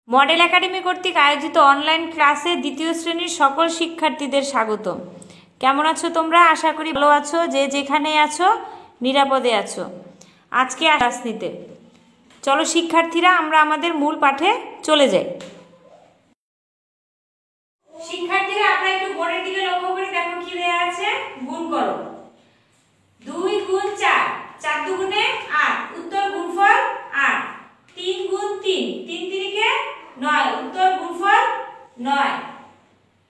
Model academy কর্তৃক আয়োজিত online ক্লাসে দ্বিতীয় শ্রেণীর সকল শিক্ষার্থীদের স্বাগতম। কেমন আছো তোমরা? আশা করি ভালো আছো, যে যেখানে আছো নিরাপদে আছো। আজকে ক্লাস নিতে চলো শিক্ষার্থীরা, আমরা আমাদের মূল পাঠে চলে যাই। শিক্ষার্থীরা আমরা একটু বোর্ডের দিকে লক্ষ্য করে দেখো কি দেয়া আছে। গুণ করো। 2 গুণ 4, 4 দুগুণে 8, উত্তর গুণফল 8। 3 গুণ 3, 3 তিরিকে 9, উত্তর গুণফল 9।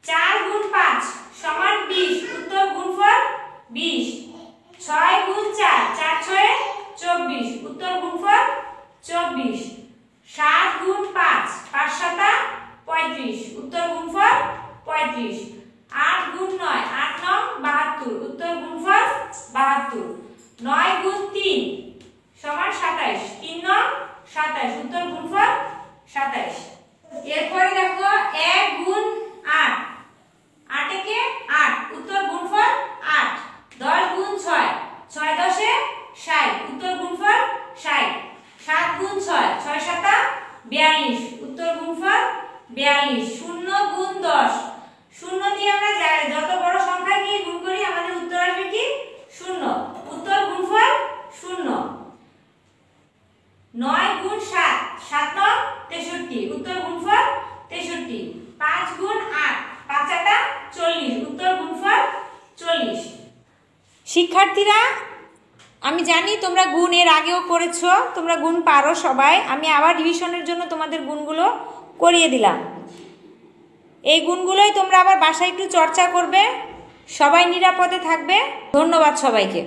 4 গুণ 5 সমান 20, উত্তর গুণফল 20। 6 গুণ 4, 4 ছয়ে 24, উত্তর গুণফল 24। 7 গুণ 5, 5 সাতা 35, উত্তর গুণফল 35। 8 গুণ 9, 8 নং 72, উত্তর গুণফল 72। 9 গুণ 3 সমান 27, 3 নং 27, উত্তর গুণফল 27। এরপরে দেখো 1 গুণ 8, 8 একে 8, উত্তর গুণফল 8। 10 গুণ 6, 6 10এ 60, উত্তর গুণফল 60। 7 গুণ 6, 6 সাতা 42, উত্তর গুণফল 42। 0 গুণ 10, 0 দিয়ে আমরা যত বড় সংখ্যা নিয়ে গুণ করি আমাদের উত্তর আসবে কি 0, উত্তর গুণফল 0। 9 গুণ 7, 7 নং 63, উত্তর গুণফল 63। 5 গুণ 8, 5 আটা 40, উত্তর গুণফল 40। শিক্ষার্থীরা, আমি জানি তোমরা গুণ এর আগেও করেছো, তোমরা গুণ পারো সবাই। আমি আবার রিভিশনের জন্য তোমাদের গুণগুলো করিয়ে দিলাম। এই গুণগুলোই তোমরা আবার বাসায় একটু চর্চা করবে। সবাই নিরাপদে থাকবে। ধন্যবাদ সবাইকে।